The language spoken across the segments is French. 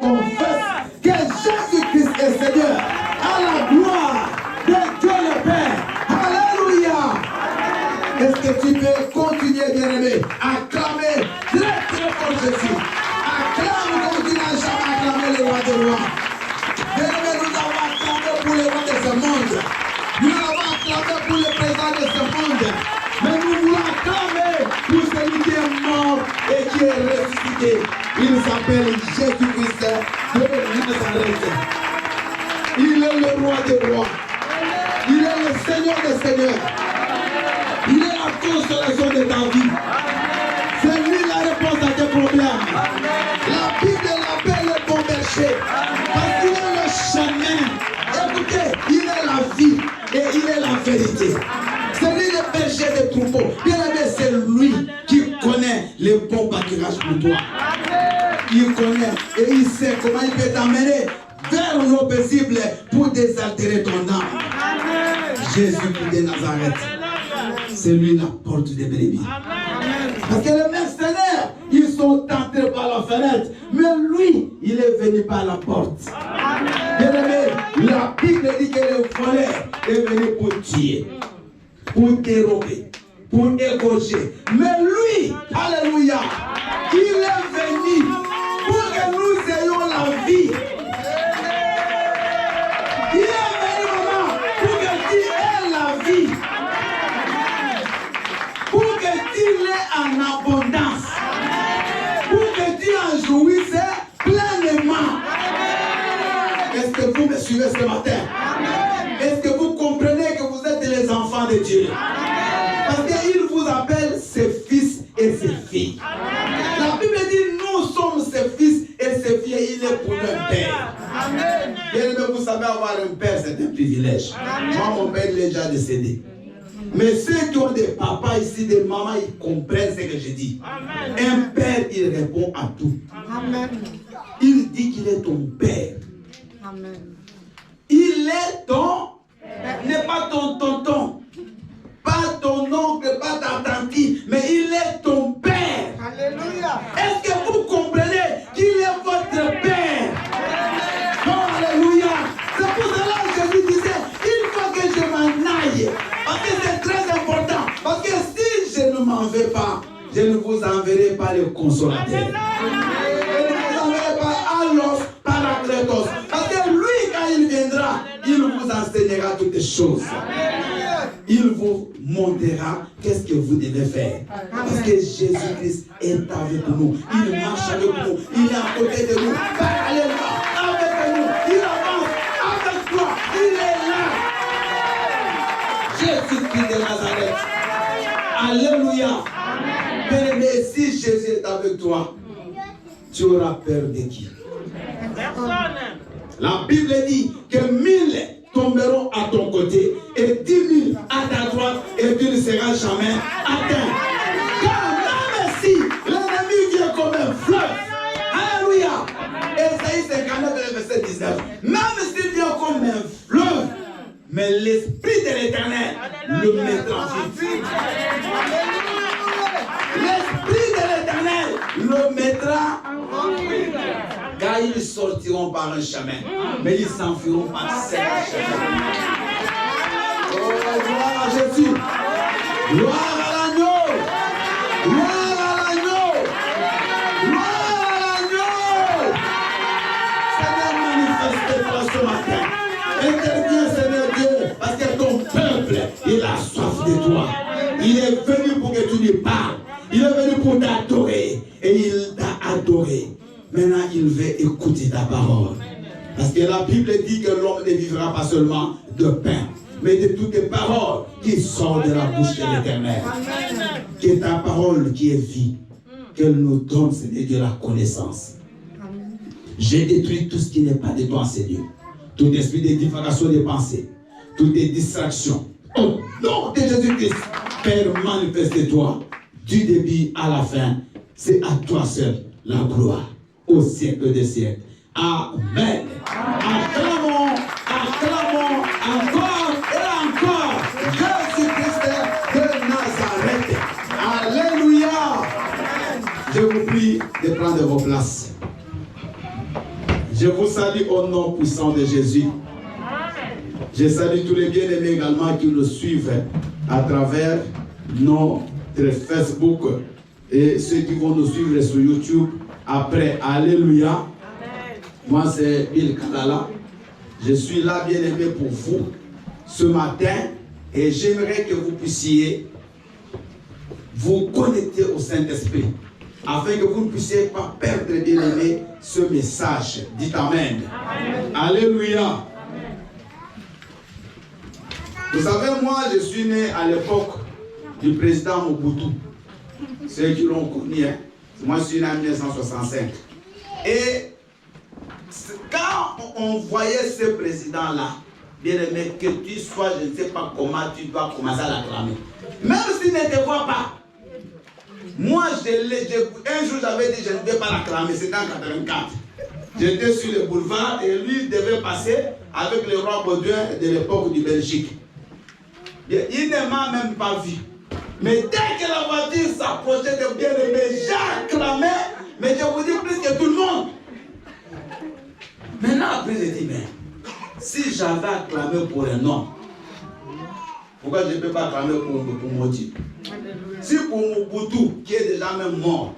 confesse que Jésus-Christ est Seigneur, à la gloire de Dieu le Père. Alléluia. Est-ce que tu peux continuer, bien-aimé, à acclamer très très fort Jésus? Acclame comme tu n'as jamais acclamé le roi des rois. Bien-aimé, nous avons acclamé pour les rois de ce monde. Nous avons acclamé pour le président de ce monde. Mais nous voulons acclamer pour celui qui est mort et qui est ressuscité. Il s'appelle Jésus-Christ de Nazareth. Il est le roi des rois. Il est le Seigneur des seigneurs. Il est la consolation de ta vie. C'est lui la réponse à tes problèmes. La Bible l'appelle le bon berger. Parce qu'il est le chemin. Écoutez, il est la vie et il est la vérité. C'est lui le berger des troupeaux. Bien aimé, c'est lui qui connaît les bons pâturages pour toi. Il connaît et il sait comment il peut t'amener vers l'eau paisible pour désaltérer ton âme. Jésus-Christ de Nazareth, c'est lui la porte des brebis. Parce que les mercenaires, ils sont entrés par la fenêtre, mais lui, il est venu par la porte. Bien aimé, la Bible dit que le voleur est venu pour tuer, pour dérober, pour égorger. Mais lui, alléluia, il est venu pour que nous ayons la vie. Il est venu, maman, pour que tu aies la vie. Pour que tu l'aies en abondance. Pour que tu en jouisses pleinement. Est-ce que vous me suivez ce matin? Est-ce que vous comprenez que vous êtes les enfants de Dieu? Parce qu'il vous appelle ses fils et ses filles. La Bible dit nous sommes ses fils et ses filles et il est pour notre père. Bien aimé, vous savez, avoir un père, c'est un privilège. Moi, mon père, il est déjà décédé. Mais ceux qui ont des papas ici, des mamans, ils comprennent ce que je dis. Un père, il répond à tout. Il dit qu'il est ton père. Il est ton, n'est pas ton tonton, pas ton oncle, pas ta tante, mais il est ton père. Alléluia. Est-ce que vous comprenez qu'il est votre père? Oh, alléluia. C'est pour cela que Jésus disait, il faut que je m'en aille. Parce que c'est très important. Parce que si je ne m'en vais pas, je ne vous enverrai pas le consolateur. Je ne vous enverrai pas Allos Paracletos. Parce que lui, quand il viendra, il vous enseignera toutes choses. Il vous montrera qu'est-ce que vous devez faire. Parce que Jésus-Christ est avec nous. Il marche avec nous. Il est à côté de nous. Parallèlement avec nous. Il avance avec toi. Il est là. Jésus-Christ de Nazareth. Alléluia. Mais si Jésus est avec toi, tu auras peur de qui? La Bible dit que 1000 tomberont à ton côté et 10 000 à ta droite et tu ne seras jamais atteint. Car même si l'ennemi vient comme un fleuve, alléluia, Ésaïe 59, verset 19, même s'il vient comme un fleuve, mais l'Esprit de l'Éternel le mettra en vie. L'Esprit de l'Éternel le mettra en vie. Car ils sortiront par un chemin, mais ils s'enfuiront par 7 chemins. Oh, gloire à Jésus. Gloire à l'agneau. Gloire à l'agneau. Gloire à l'agneau. Seigneur, manifeste-toi ce matin. Interviens, Seigneur Dieu, parce que ton peuple, il a soif de toi. Il est venu pour que tu lui parles. Il est venu pour t'adorer. Et il t'a adoré. Maintenant, il veut écouter ta parole. Parce que la Bible dit que l'homme ne vivra pas seulement de pain, mais de toutes les paroles qui sortent de la bouche de l'Éternel. Que ta parole qui est vie, qu'elle nous donne, Seigneur, de la connaissance. J'ai détruit tout ce qui n'est pas de toi, Seigneur. Tout esprit de divagation des pensées, toutes les distractions. Au nom de Jésus-Christ, Père, manifeste-toi du début à la fin. C'est à toi seul la gloire. Au siècle des siècles. Amen. Acclamons, acclamons encore et encore Jésus-Christ de Nazareth. Alléluia. Je vous prie de prendre vos places. Je vous salue au nom puissant de Jésus. Je salue tous les bien-aimés également qui nous suivent à travers notre Facebook et ceux qui vont nous suivre sur YouTube après. Alléluia. Moi, c'est Bill Kalala. Je suis là, bien-aimé, pour vous ce matin et j'aimerais que vous puissiez vous connecter au Saint-Esprit afin que vous ne puissiez pas perdre, bien-aimé, ce message. Dites Amen. Amen. Alléluia. Amen. Vous savez, moi, je suis né à l'époque du président Mobutu. Ceux qui l'ont connu, hein? Moi, je suis né en 1965. Et quand on voyait ce président-là, bien aimé, que tu sois, je ne sais pas comment, tu dois commencer à l'acclamer. Même s'il ne te voit pas. Moi, un jour, j'avais dit, je ne vais pas l'acclamer, c'était en 84. J'étais sur le boulevard et lui devait passer avec le roi Baudouin de l'époque du Belgique. Il ne m'a même pas vu. Mais dès que la voiture s'approchait de bien-aimé, j'ai acclamé, mais je vous dis plus que tout le monde. Maintenant, après, j'ai dit, mais si j'avais acclamé pour un homme, pourquoi je ne peux pas acclamer pour Moti? Si pour Mobutu, qui est déjà même mort,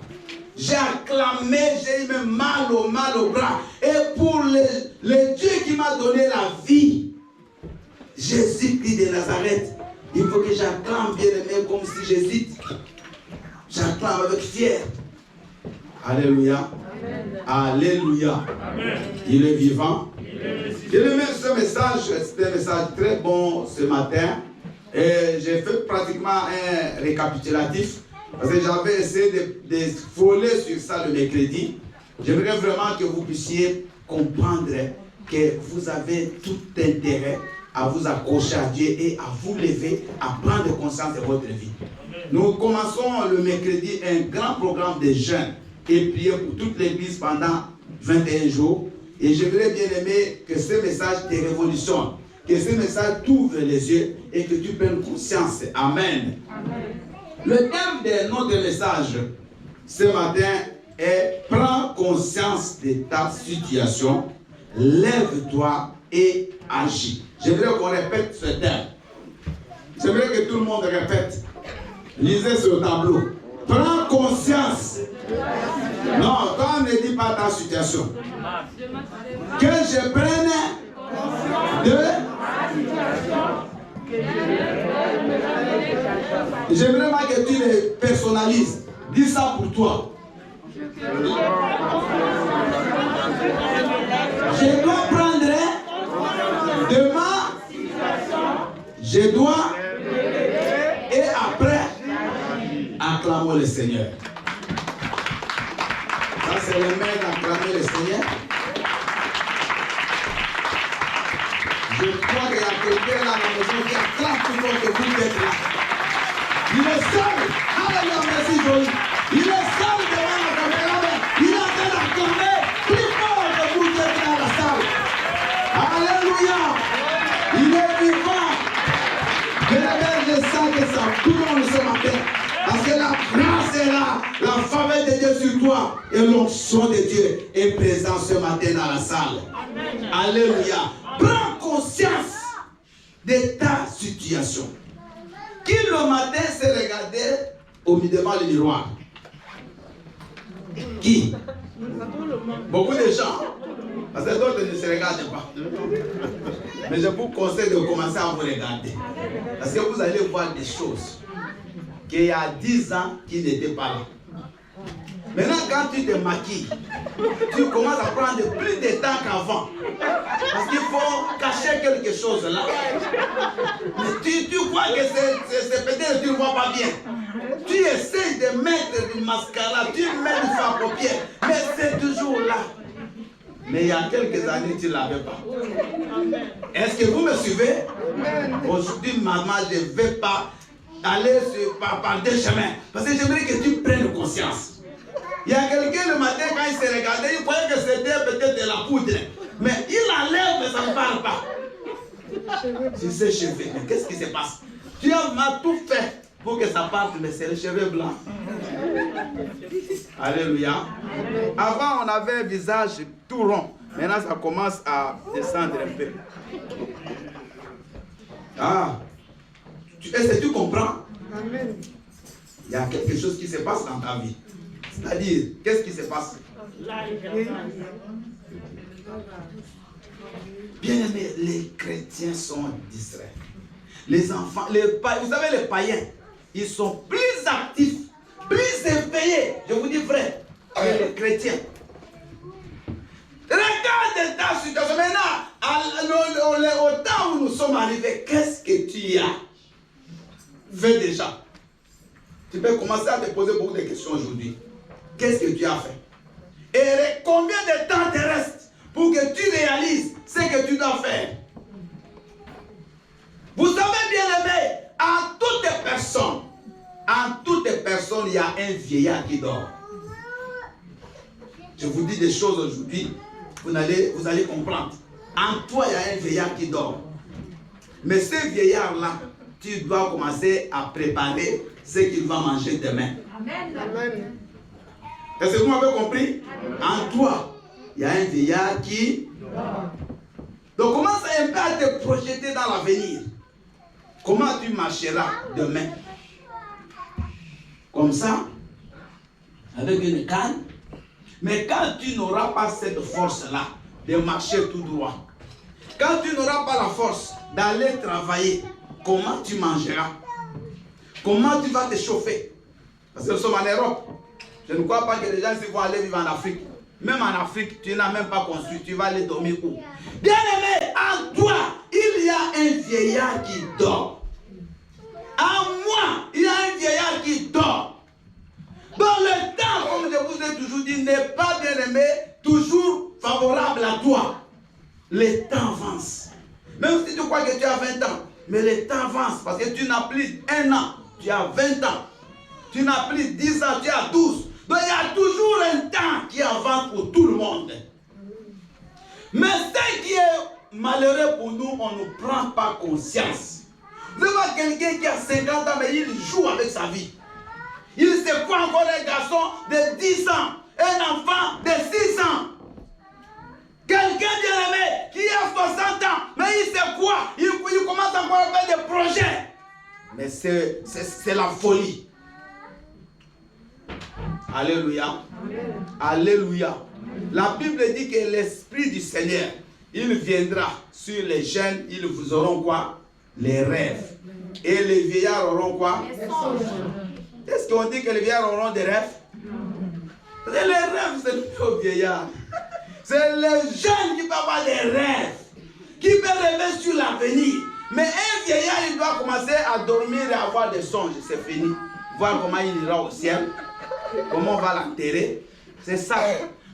j'ai acclamé, j'ai eu même mal au bras. Et pour le Dieu qui m'a donné la vie, Jésus-Christ de Nazareth, il faut que j'acclame, bien aimé, comme si j'hésite. J'acclame avec fier. Alléluia. Amen. Alléluia. Amen. Il est vivant. J'ai aimé ce message, c'était un message très bon ce matin. Et j'ai fait pratiquement un récapitulatif. Parce que j'avais essayé de voler sur ça le mercredi. J'aimerais vraiment que vous puissiez comprendre que vous avez tout intérêt à vous accrocher à Dieu et à vous lever, à prendre conscience de votre vie. Nous commençons le mercredi un grand programme de jeûne et prier pour toute l'église pendant 21 jours. Et j'aimerais bien aimer que ce message te révolutionne, que ce message t'ouvre les yeux et que tu prennes conscience. Amen. Amen. Le thème de notre message ce matin est « Prends conscience de ta situation, lève-toi et agis ». J'aimerais qu'on répète ce thème. J'aimerais que tout le monde répète. Lisez ce tableau. Prends conscience. Non, quand on ne dit pas ta situation. Que je prenne de... J'aimerais pas que tu le personnalises. Dis ça pour toi. Je dois prendre de ma situation. Je dois et après acclamons le Seigneur. Ça c'est le maître d'acclamer le Seigneur. Je crois qu'il y a quelqu'un là dans la maison qui acclame tout le monde que vous êtes là. Il est seul. Alléluia, merci Jolie. Il est seul devant la caméra, mais il est en train d'acclamer plus fort que vous êtes dans la salle. Alléluia. Il est vivant. Je sens que ça tourne ce matin. Parce que la grâce est là. La faveur de Dieu sur toi. Et l'onction de Dieu est présent ce matin dans la salle. Amen. Alléluia. Prends conscience de ta situation. Qui le matin s'est regardé devant le miroir? Qui? Beaucoup de gens. Parce que d'autres ne se regardent pas. Mais je vous conseille de commencer à vous regarder. Parce que vous allez voir des choses qu'il y a 10 ans qui n'étaient pas là. Maintenant, quand tu te maquilles, tu commences à prendre plus de temps qu'avant. Parce qu'il faut cacher quelque chose là. Mais tu crois que c'est peut-être que tu ne vois pas bien. Tu essaies de mettre du mascara, tu mets du fard à paupières, mais c'est toujours là. Mais il y a quelques années, tu ne l'avais pas. Est-ce que vous me suivez? Aujourd'hui, maman, je ne vais pas aller par deux chemins. Parce que j'aimerais que tu prennes conscience. Il y a quelqu'un le matin, quand il s'est regardé, il croyait que c'était peut-être de la poudre. Mais il enlève, mais ça ne parle pas. C'est ses cheveux. Mais qu'est-ce qui se passe? Tu as tout fait pour que ça parte, mais c'est les cheveux blancs. Alléluia. Avant, on avait un visage tout rond. Maintenant, ça commence à descendre un peu. Ah, est-ce que tu comprends? Amen. Il y a quelque chose qui se passe dans ta vie. C'est-à-dire, qu'est-ce qui se passe? Bien aimé, les chrétiens sont distraits. Les enfants, vous savez, les païens, ils sont plus actifs, plus éveillés, je vous dis vrai, que les chrétiens. Regarde ta situation maintenant, au temps où nous sommes arrivés, qu'est-ce que tu as fait déjà? Tu peux commencer à te poser beaucoup de questions aujourd'hui. Qu'est-ce que tu as fait? Et combien de temps te reste pour que tu réalises ce que tu dois faire? Vous savez bien aimé, en toute personne, il y a un vieillard qui dort. Je vous dis des choses aujourd'hui, vous allez comprendre. En toi, il y a un vieillard qui dort. Mais ce vieillard-là, tu dois commencer à préparer ce qu'il va manger demain. Amen. Amen. Est-ce que vous m'avez compris? En toi, il y a un vieillard qui dort. Donc commence un peu à te projeter dans l'avenir. Comment tu marcheras demain? Comme ça, avec une canne. Mais quand tu n'auras pas cette force-là de marcher tout droit, quand tu n'auras pas la force d'aller travailler, comment tu mangeras? Comment tu vas te chauffer? Parce que nous sommes en Europe. Je ne crois pas que les gens vont aller vivre en Afrique. Même en Afrique, tu n'as même pas construit. Tu vas aller dormir où? Bien aimé, en toi, il y a un vieillard qui dort. En moi, il y a un vieillard qui dort. Dans le temps, comme je vous ai toujours dit, n'est pas, bien aimé, toujours favorable à toi. Le temps avance. Même si tu crois que tu as 20 ans, mais le temps avance parce que tu n'as plus 1 an, tu as 20 ans. Tu n'as plus 10 ans, tu as 12. Donc il y a toujours un temps qui avance pour tout le monde. Mais ce qui est malheureux pour nous, on ne prend pas conscience. Vous voyez quelqu'un qui a 50 ans, mais il joue avec sa vie. Il se croit encore un garçon de 10 ans, un enfant de 6 ans. Quelqu'un bien aimé qui a 60 ans, mais il se croit, il commence encore à faire des projets. Mais c'est la folie. Alléluia. Amen. Alléluia. La Bible dit que l'Esprit du Seigneur, il viendra sur les jeunes, ils vous auront quoi? Les rêves. Et les vieillards auront quoi? Les songes. Est-ce qu'on dit que les vieillards auront des rêves? Les rêves, c'est aux vieillards. C'est les jeunes qui peuvent avoir des rêves, qui peuvent rêver sur l'avenir. Mais un vieillard, il doit commencer à dormir et avoir des songes. C'est fini. Voir comment il ira au ciel, comment on va l'enterrer. C'est ça.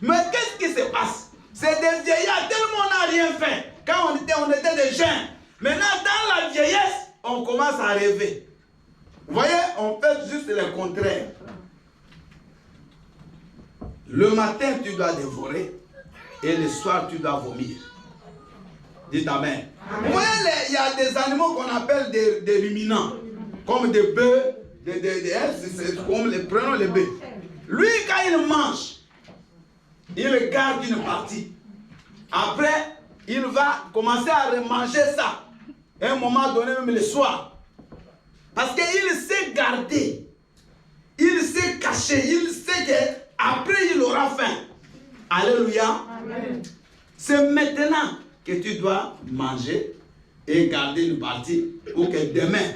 Mais qu'est-ce qui se passe? C'est des vieillards, tellement on n'a rien fait. Quand on était des jeunes. Maintenant, dans la vieillesse, on commence à rêver. Vous voyez, on fait juste le contraire. Le matin, tu dois dévorer. Et le soir, tu dois vomir. Dites Amen. Amen. Vous voyez, il y a des animaux qu'on appelle des ruminants. Comme des bœufs, prenons les bœufs. Lui, quand il mange, il garde une partie. Après, il va commencer à remanger ça. À un moment donné, même le soir. Parce qu'il sait garder. Il sait cacher. Il sait qu'après, il aura faim. Alléluia. Amen. C'est maintenant que tu dois manger et garder une partie pour que demain,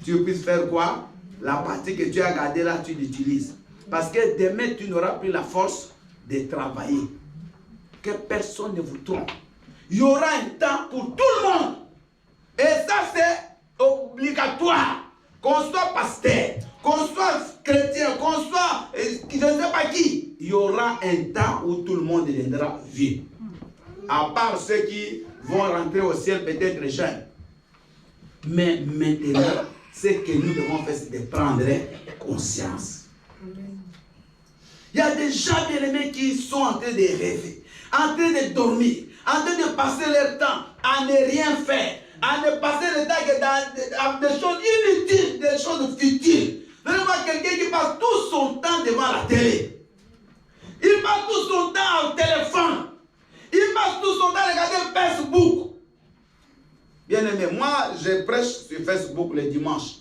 tu puisses faire quoi? La partie que tu as gardée là, tu l'utilises. Parce que demain, tu n'auras plus la force de travailler. Que personne ne vous trompe. Il y aura un temps pour tout le monde. Et ça, c'est obligatoire. Qu'on soit pasteur, qu'on soit chrétien, qu'on soit je ne sais pas qui. Il y aura un temps où tout le monde deviendra vieux. À part ceux qui vont rentrer au ciel peut-être jeunes. Mais maintenant, ce que nous devons faire, c'est de prendre conscience. Il y a des gens bien aimés qui sont en train de rêver, en train de dormir, en train de passer leur temps à ne rien faire, à ne passer le temps dans des choses inutiles, des choses futiles. Vous allez voir quelqu'un qui passe tout son temps devant la télé. Il passe tout son temps au téléphone. Il passe son temps à regarder Facebook. Bien aimé, moi, je prêche sur Facebook le dimanche.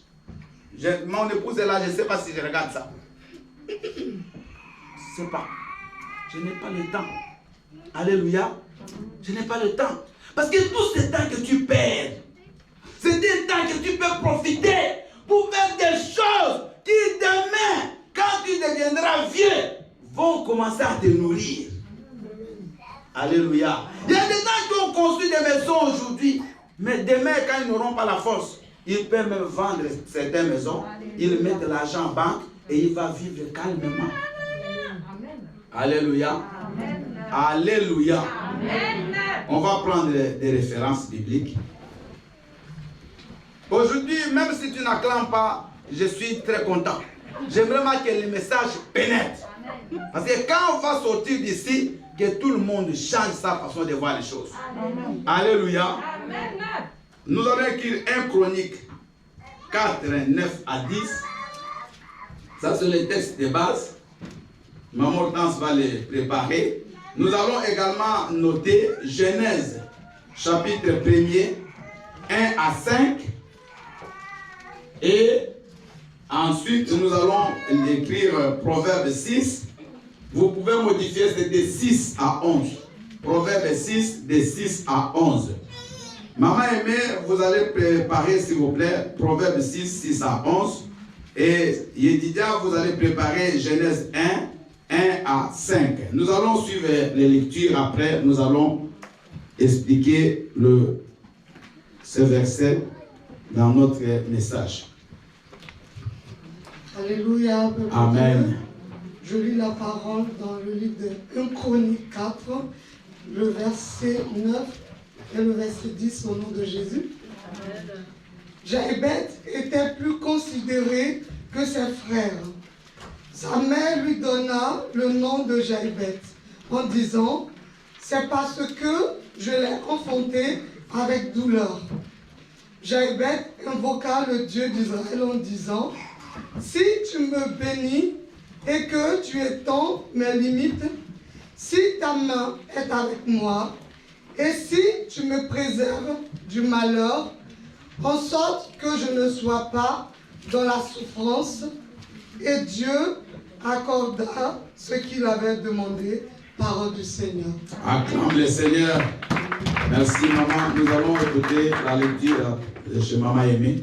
Mon épouse est là, je ne sais pas si je regarde ça. Je ne sais pas. Je n'ai pas le temps. Alléluia. Je n'ai pas le temps. Parce que tout ce temps que tu perds, c'est des temps que tu peux profiter pour faire des choses qui demain, quand tu deviendras vieux, vont commencer à te nourrir. Alléluia. Il y a des gens qui ont construit des maisons aujourd'hui, mais demain, quand ils n'auront pas la force, ils peuvent même vendre certaines maisons, ils mettent l'argent en banque et il va vivre calmement. Alléluia. Alléluia. On va prendre des références bibliques. Aujourd'hui, même si tu n'acclames pas, je suis très content. J'aimerais que le message pénètre. Parce que quand on va sortir d'ici, que tout le monde change sa façon de voir les choses. Alléluia. Nous allons écrire 1 Chronique 4, 9 à 10. Ça, c'est le texte de base. Maman Hortense va les préparer. Nous allons également noter Genèse, chapitre 1er, 1 à 5. Et ensuite, nous allons écrire Proverbe 6. Vous pouvez modifier, c'est de 6 à 11. Proverbe 6, de 6 à 11. Maman aimée, vous allez préparer, s'il vous plaît, Proverbe 6, 6 à 11. Et Yedidia, vous allez préparer Genèse 1, 1 à 5. Nous allons suivre les lectures après. Nous allons expliquer ce verset dans notre message. Alléluia. Amen. Je lis la parole dans le livre de 1 Chronique 4, le verset 9 et le verset 10 au nom de Jésus. Jaébet était plus considéré que ses frères. Sa mère lui donna le nom de Jaébet en disant « C'est parce que je l'ai enfanté avec douleur. » Jaébet invoqua le Dieu d'Israël en disant « Si tu me bénis et que tu étends mes limites, si ta main est avec moi, et si tu me préserves du malheur, en sorte que je ne sois pas dans la souffrance. » Et Dieu accorda ce qu'il avait demandé, parole du Seigneur. Acclame le Seigneur. Merci maman. Nous allons écouter la lecture de chez maman aimée.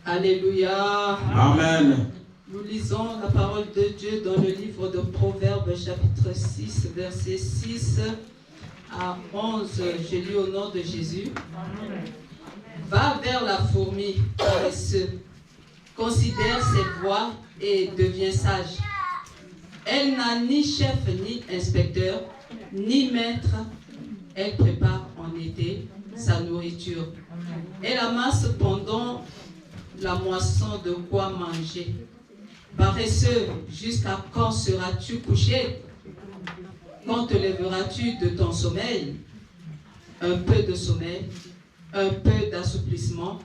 Alléluia. Amen. Nous lisons la parole de Dieu dans le livre de Proverbes, chapitre 6, versets 6 à 11. Je lis au nom de Jésus. Va vers la fourmi, paresseux. Considère ses voies et deviens sage. Elle n'a ni chef ni inspecteur, ni maître. Elle prépare en été sa nourriture. Elle amasse pendant la moisson de quoi manger. Paresseux, jusqu'à quand seras-tu couché? Quand te lèveras-tu de ton sommeil? Un peu de sommeil, un peu d'assouplissement,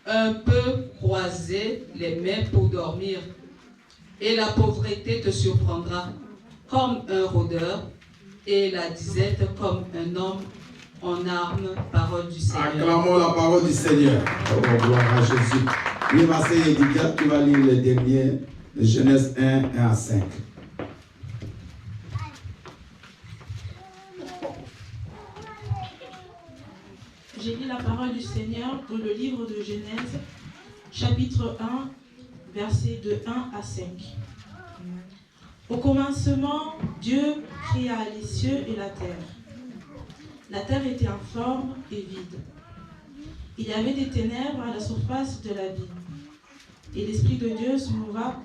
un peu croiser les mains pour dormir. Et la pauvreté te surprendra comme un rôdeur, et la disette comme un homme en armes, parole du Seigneur. Acclamons la parole du Seigneur. Oh, gloire à Jésus. Oui, ma sœur Edith, tu vas lire les derniers de Genèse 1, 1 à 5. J'ai lu la parole du Seigneur dans le livre de Genèse, chapitre 1, versets de 1 à 5. Au commencement, Dieu créa les cieux et la terre. La terre était informe et vide. Il y avait des ténèbres à la surface de la vie. Et l'Esprit de Dieu se mouva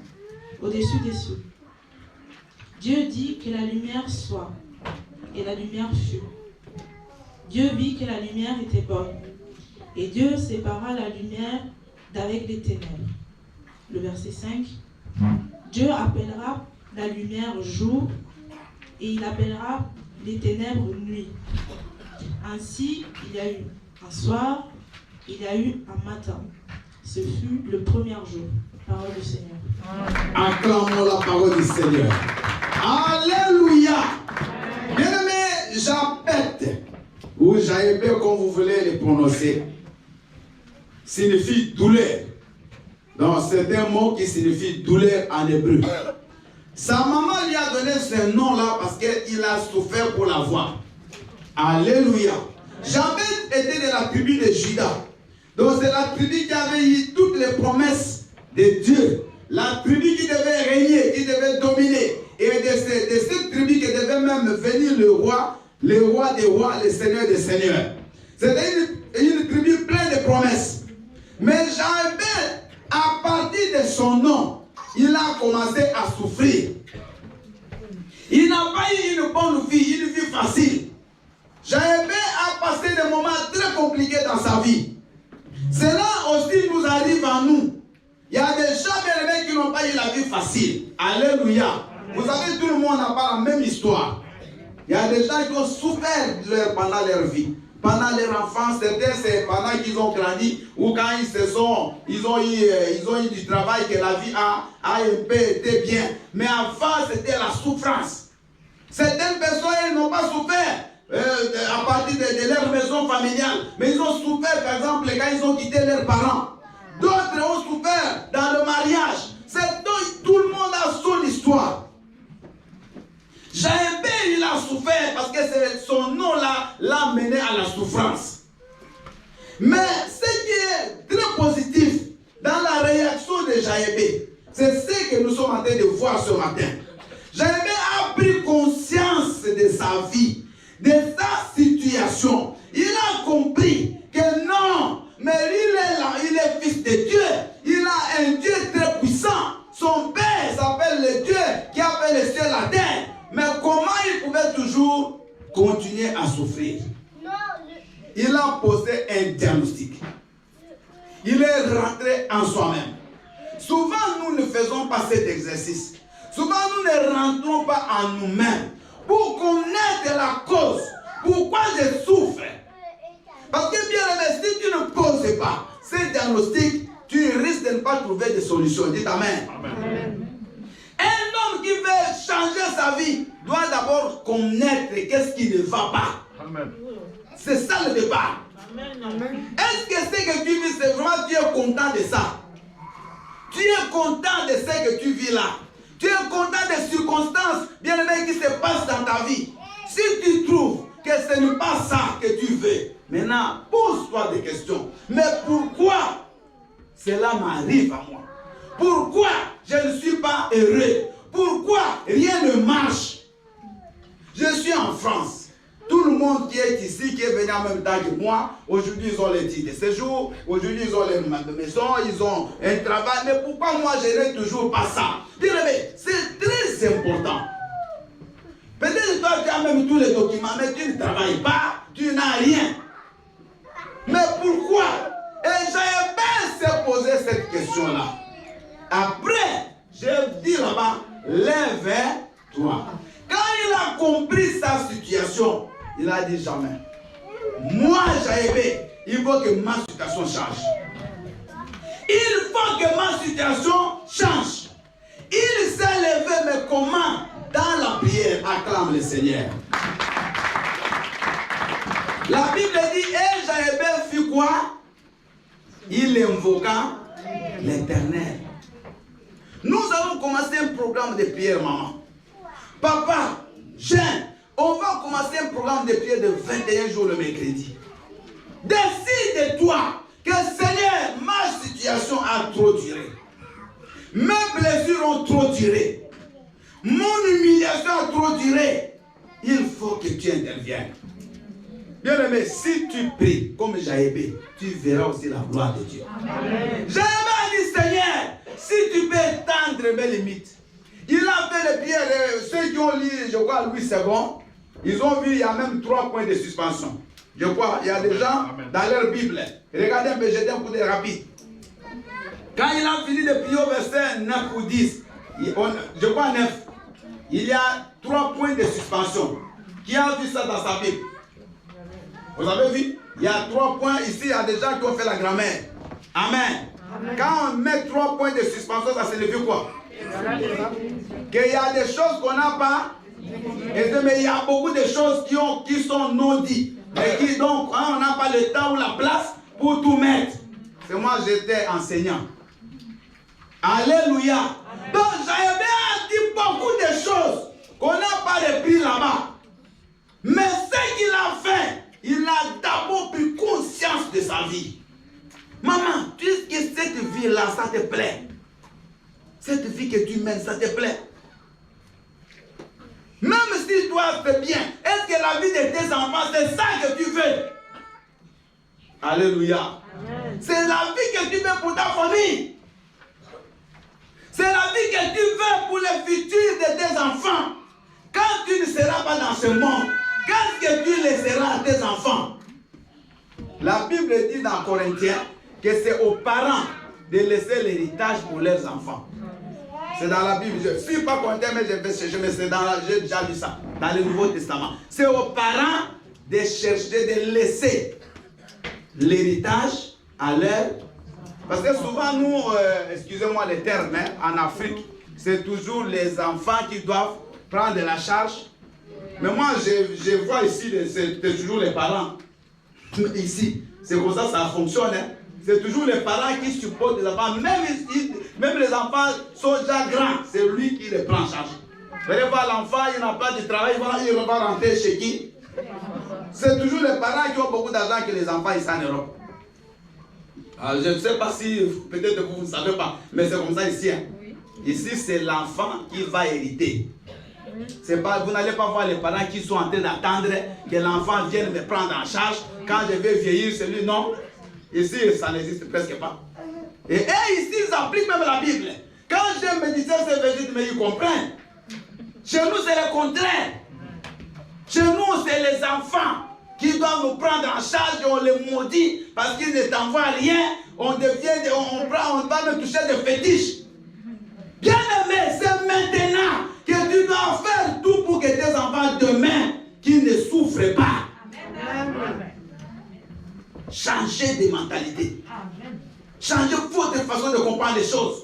au-dessus des cieux. Dieu dit que la lumière soit, et la lumière fut. Dieu vit que la lumière était bonne, et Dieu sépara la lumière d'avec les ténèbres. Le verset 5. Dieu appellera la lumière jour, et il appellera les ténèbres nuit. Ainsi, il y a eu un soir, il y a eu un matin. Ce fut le premier jour. Parole du Seigneur. Acclamons la parole du Seigneur. Alléluia. Bien-aimé, j'appelle ou Jaébé, comme vous voulez les prononcer, signifie douleur. Donc c'est un mot qui signifie douleur en hébreu. Sa maman lui a donné ce nom-là parce qu'il a souffert pour l'avoir. Alléluia. Jabez était de la tribu de Juda. Donc c'est la tribu qui avait eu toutes les promesses de Dieu. La tribu qui devait régner, qui devait dominer. Et de cette tribu qui devait même venir le roi des rois, le seigneur des seigneurs. C'était une tribu pleine de promesses. Mais Jabez, à partir de son nom, il a commencé à souffrir. Il n'a pas eu une bonne vie, une vie facile. Jabez a passé des moments très compliqués dans sa vie. Cela aussi nous arrive à nous. Il y a des gens bien-aimés qui n'ont pas eu la vie facile. Alléluia. Vous savez, tout le monde n'a pas la même histoire. Il y a des gens qui ont souffert pendant leur vie. Pendant leur enfance, certains c'est pendant qu'ils ont grandi ou quand ils ont eu du travail, que la vie a un peu été bien. Mais avant, c'était la souffrance. Certaines personnes, elles n'ont pas souffert à partir de leur maison familiale. Mais ils ont souffert, par exemple, quand ils ont quitté leurs parents. D'autres ont souffert dans le mariage. Tout le monde a son histoire. Jaébé, il a souffert parce que son nom l'a mené à la souffrance. Mais ce qui est très positif dans la réaction de Jaébé, c'est ce que nous sommes en train de voir ce matin. Jaébé a pris conscience de sa vie, de sa situation. Il a compris que non, mais il est là, il est fils de Dieu. Il a un Dieu très puissant. Son père s'appelle le Dieu qui a fait le ciel et la terre. Mais comment il pouvait toujours continuer à souffrir? Il a posé un diagnostic. Il est rentré en soi-même. Souvent, nous ne faisons pas cet exercice. Souvent, nous ne rentrons pas en nous-mêmes pour connaître la cause. Pourquoi je souffre? Parce que bien aimé, si tu ne poses pas ce diagnostic, tu risques de ne pas trouver de solution. Dites Amen. Amen. Un homme qui veut changer sa vie doit d'abord connaître qu'est-ce qui ne va pas. Amen. C'est ça le départ. Est-ce que ce que tu vis, c'est vraiment tu es content de ça? Tu es content de ce que tu vis là? Tu es content des circonstances bien aimées qui se passent dans ta vie? Si tu trouves que ce n'est pas ça que tu veux, maintenant pose-toi des questions. Mais pourquoi cela m'arrive à moi? Pourquoi je ne suis pas heureux? Pourquoi rien ne marche? Je suis en France. Tout le monde qui est ici, qui est venu en même temps que moi, aujourd'hui ils ont les titres de séjour, aujourd'hui ils ont les maisons, ils ont un travail. Mais pourquoi moi je n'ai toujours pas ça? C'est très important. Peut-être que toi tu as même tous les documents, mais tu ne travailles pas, tu n'as rien. Mais pourquoi? Et j'avais bien se poser cette question-là. Après, je dis là-bas, lève-toi. Quand il a compris sa situation, il a dit jamais. Moi, Jaébé, il faut que ma situation change. Il faut que ma situation change. Il s'est levé, mais comment? Dans la prière, acclame le Seigneur. La Bible dit, et Jaébé fit quoi? Il invoqua l'Éternel. Nous allons commencer un programme de prière, maman. Papa, Jean, on va commencer un programme de prière de 21 jours le mercredi. Décide-toi que Seigneur, ma situation a trop duré. Mes blessures ont trop duré. Mon humiliation a trop duré. Il faut que tu interviennes. Bien aimé, si tu pries comme Jaébé, tu verras aussi la gloire de Dieu. Jaébé a dit, Seigneur, si tu peux étendre mes limites. Il a fait les prières, ceux qui ont lu, je crois, Louis II, ils ont vu, il y a même 3 points de suspension. Je crois, il y a des gens dans leur Bible. Regardez un peu, jetez un coup d'œil rapide. Quand il a fini de prier au verset 9 ou 10, je crois 9, il y a 3 points de suspension. Qui a vu ça dans sa Bible? Vous avez vu? Il y a 3 points. Ici, il y a des gens qui ont fait la grammaire. Amen. Amen. Quand on met 3 points de suspension, ça signifie quoi? Qu'il y a des choses qu'on n'a pas. Mais il y a beaucoup de choses qui sont non dites. Mais qui donc, hein, on n'a pas le temps ou la place pour tout mettre. C'est moi, j'étais enseignant. Alléluia. Donc, j'avais dit beaucoup de choses qu'on n'a pas repris là-bas. Mais ce qu'il a fait, il a d'abord pris conscience de sa vie. Maman, tu sais que cette vie-là, ça te plaît. Cette vie que tu mènes, ça te plaît. Même si toi, c'est bien, est-ce que la vie de tes enfants, c'est ça que tu veux? Alléluia. C'est la vie que tu veux pour ta famille. C'est la vie que tu veux pour le futur de tes enfants. Quand tu ne seras pas dans ce monde, qu'est-ce que tu laisseras à tes enfants? La Bible dit dans Corinthiens que c'est aux parents de laisser l'héritage pour leurs enfants. C'est dans la Bible. Je ne suis pas content, mais j'ai déjà lu ça dans le Nouveau Testament. C'est aux parents de chercher, de laisser l'héritage à leur... Parce que souvent, nous, excusez-moi les termes, hein, en Afrique, c'est toujours les enfants qui doivent prendre la charge. Mais moi, je vois ici, c'est toujours les parents. Ici, c'est comme ça fonctionne. Hein. C'est toujours les parents qui supportent les enfants. Même les enfants sont déjà grands, c'est lui qui les prend en charge. Vous allez voir l'enfant, il n'a pas de travail, il va rentrer chez qui? C'est toujours les parents qui ont beaucoup d'argent que les enfants ici en Europe. Alors, je ne sais pas si, peut-être que vous ne savez pas, mais c'est comme ça ici. Hein. Ici, c'est l'enfant qui va hériter. Pas, vous n'allez pas voir les parents qui sont en train d'attendre que l'enfant vienne me prendre en charge. Quand je vais vieillir, c'est lui, non. Ici, ça n'existe presque pas. Et ici, ils appliquent même la Bible. Quand je médite ces versets, mais ils comprennent. Chez nous, c'est le contraire. Chez nous, c'est les enfants qui doivent nous prendre en charge et on les maudit parce qu'ils ne t'envoient rien. On va me toucher des fétiches. Bien aimé, c'est maintenant que tu dois faire tout pour que tes enfants demain, qu'ils ne souffrent pas. Amen. Changer de mentalité. Changer votre façon de comprendre les choses.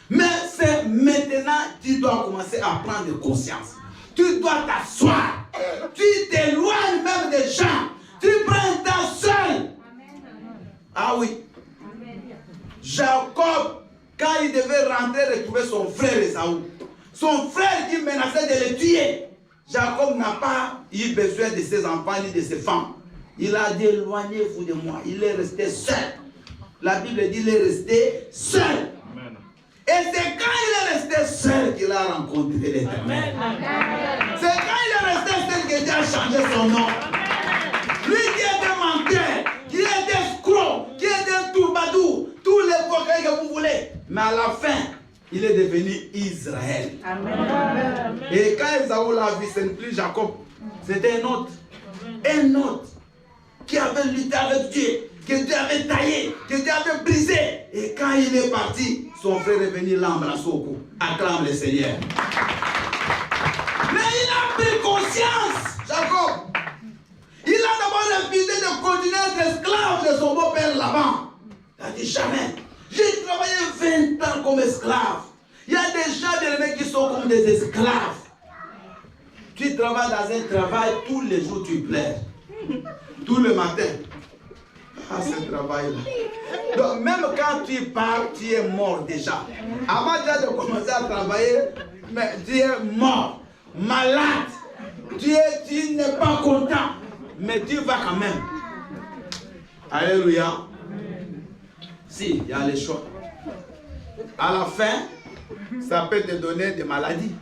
Mais c'est maintenant que tu dois commencer à prendre conscience. Tu dois t'asseoir. Tu t'éloignes même des gens. Tu prends un temps seul. Ah oui. Jacob, quand il devait rentrer retrouver son frère Esaü, son frère qui menaçait de le tuer, Jacob n'a pas eu besoin de ses enfants ni de ses femmes. Il a dit éloignez-vous de moi. Il est resté seul. La Bible dit il est resté seul. Amen. Et c'est quand il est resté seul qu'il a rencontré l'Éternel. C'est quand il est resté seul que Dieu a changé son nom. Lui qui était menteur, qui était escroc, qui était tourbadou, tous les coquins que vous voulez. Mais à la fin, il est devenu Israël. Amen. Et quand Esaü l'a vu, ce n'est plus Jacob. C'était un autre. Un autre qui avait lutté avec Dieu, que Dieu avait taillé, que Dieu avait brisé. Et quand il est parti, son frère est venu l'embrasser au cou. Acclame le Seigneur. Mais il a pris conscience, Jacob. Il a d'abord refusé de continuer à être esclave de son beau-père là-bas. Il a dit jamais. J'ai travaillé 20 ans comme esclave. Il y a des gens de qui sont comme des esclaves. Tu travailles dans un travail, tous les jours tu pleures. Tout le matin. Ah, ce travail-là. Donc, même quand tu pars, tu es mort déjà. Avant déjà de commencer à travailler, mais tu es mort, malade. Tu n'es pas content, mais tu vas quand même. Alléluia. Si, il y a les choix. À la fin, ça peut te donner des maladies.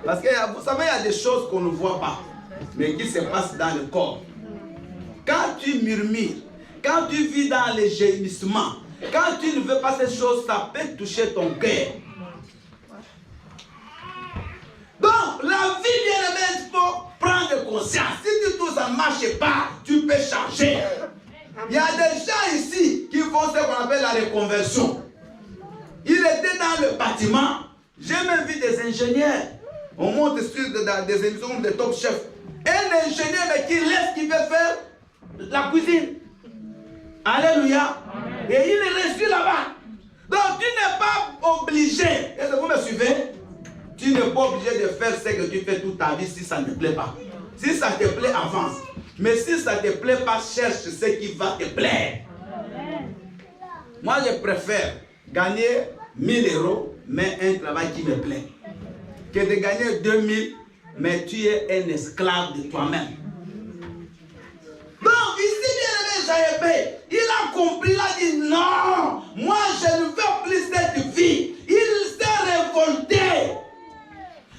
Parce que vous savez, il y a des choses qu'on ne voit pas, mais qui se passent dans le corps. Quand tu murmures, quand tu vis dans les gémissements, quand tu ne veux pas ces choses, ça peut toucher ton cœur. Donc, la vie bien-aimée, il faut prendre conscience. Si tout ça ne marche pas, tu peux changer. Il y a des gens ici qui font ce qu'on appelle la reconversion. Il était dans le bâtiment. J'ai même vu des ingénieurs. On monte sur des émissions comme des top chefs. Un ingénieur mais qui laisse qu'il veut faire la cuisine. Alléluia. Amen. Et il est resté là-bas. Donc tu n'es pas obligé. Est-ce que vous me suivez? Tu n'es pas obligé de faire ce que tu fais toute ta vie si ça ne te plaît pas. Si ça te plaît, avance. Mais si ça ne te plaît pas, cherche ce qui va te plaire. Moi, je préfère gagner 1000 euros, mais un travail qui me plaît, que de gagner 2000, mais tu es un esclave de toi-même. Donc, ici, bien-aimé Jaébé, il a compris, il a dit non, moi je ne veux plus cette vie. Il s'est révolté.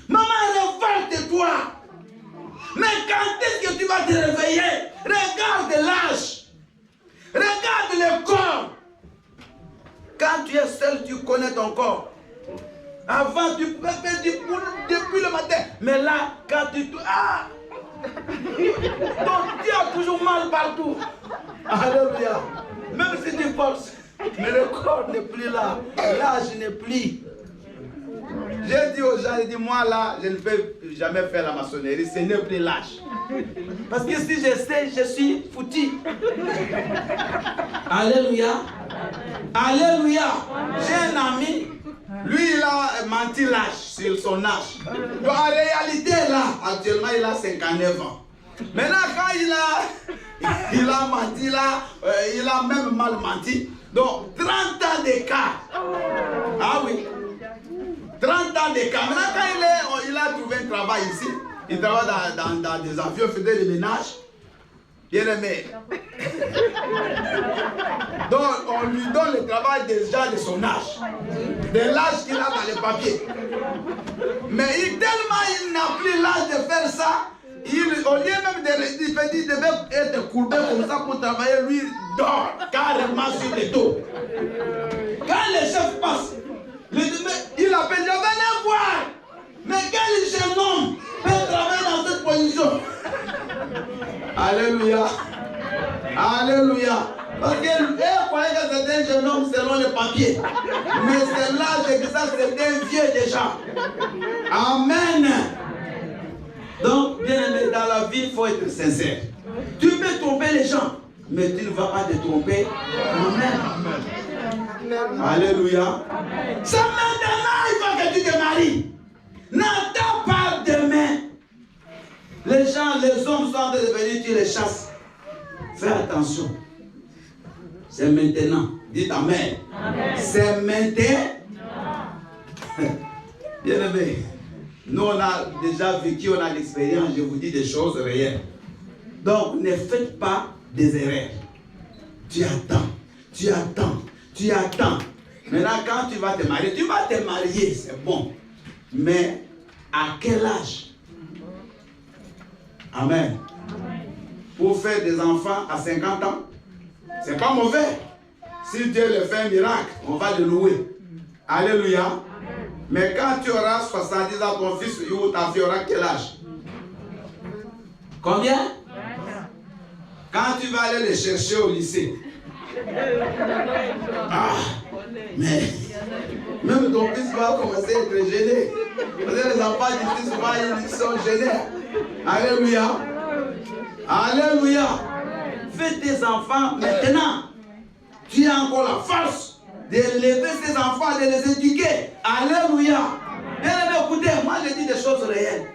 Maman, révolte-toi. Mais quand est-ce que tu vas te réveiller? Regarde l'âge. Regarde le corps. Quand tu es seul, tu connais ton corps. Avant, tu pouvais faire du boulot depuis le matin. Mais là, quand tu... Ah! Donc, tu as toujours mal partout. Alléluia. Même si tu forces, mais le corps n'est plus là. L'âge n'est plus. J'ai dit aux gens, moi là, je ne peux jamais faire la maçonnerie, ce n'est plus l'âge. Parce que si j'essaie, je suis foutu. Alléluia. Alléluia. J'ai un ami, lui il a menti l'âge sur son âge. Donc en réalité là, actuellement il a 59 ans. Maintenant quand il a menti là, il a même mal menti. Donc 30 ans d'écart. Ah oui. 30 ans d'écart. Maintenant quand il a trouvé un travail ici, il travaille dans des avions, faisait le ménage. Bien aimé. Donc on lui donne le travail déjà de son âge. De l'âge qu'il a dans les papiers. Mais tellement il n'a plus l'âge de faire ça, au lieu même il devait être courbé comme ça pour travailler, lui dort carrément sur le dos. Quand le chef passe, il appelle, je venais voir. Mais quel jeune homme peut travailler dans cette position? Alléluia. Alléluia. Parce qu'elle croyait que c'était un jeune homme selon les papiers. Mais c'est l'âge que ça, c'était un vieux déjà. Amen. Donc, bien aimé, dans la vie, il faut être sincère. Tu peux tromper les gens, mais tu ne vas pas te tromper. Amen. Alléluia. C'est maintenant, il faut que tu te maries. N'attends pas demain. Les gens, les hommes sont devenus, tu les chasses. Fais attention. C'est maintenant. Dites amen. C'est maintenant. Bien aimé, nous on a déjà vécu, on a l'expérience, je vous dis des choses réelles. Donc ne faites pas des erreurs. Tu attends, tu attends, tu attends. Maintenant quand tu vas te marier, c'est bon. Mais à quel âge? Amen. Pour faire des enfants à 50 ans, c'est pas mauvais. Si Dieu le fait un miracle, on va le louer. Alléluia. Mais quand tu auras 70 ans, ton fils ou ta fille aura quel âge? Combien? Quand tu vas aller les chercher au lycée. Ah, mais même ton fils va commencer à être gêné. Parce que les enfants d'ici souvent ils sont gênés. Alléluia. Alléluia. Fais tes enfants maintenant. Tu as encore la force d'élever ces enfants, de les éduquer. Alléluia. Bien aimé, écoutez, moi je dis des choses réelles.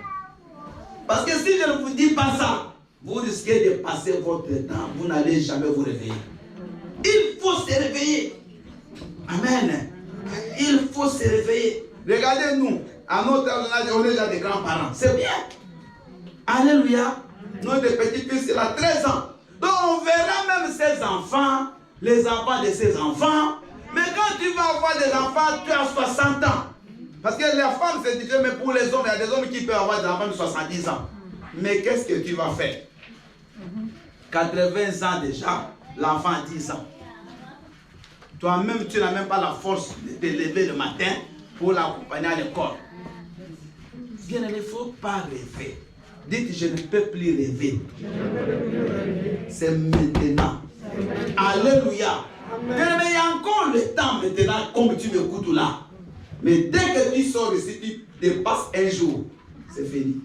Parce que si je ne vous dis pas ça, vous risquez de passer votre temps, vous n'allez jamais vous réveiller. Il faut se réveiller. Amen. Il faut se réveiller. Regardez-nous, à notre âge, on est déjà des grands-parents. C'est bien. Alléluia. Notre petit-fils, il a 13 ans. Donc on verra même ses enfants, les enfants de ses enfants. Mais quand tu vas avoir des enfants, tu as 60 ans. Parce que les femmes, c'est différent, mais pour les hommes, il y a des hommes qui peuvent avoir des enfants de 70 ans. Mais qu'est-ce que tu vas faire? 80 ans déjà, l'enfant a 10 ans. Toi-même, tu n'as même pas la force de te lever le matin pour l'accompagner à l'école. Bien, il ne faut pas rêver. Dites, je ne peux plus rêver. C'est maintenant. Alléluia. Bien, mais il y a encore le temps maintenant, comme tu m'écoutes là. Mais dès que tu sors ici, tu dépasses un jour, c'est fini.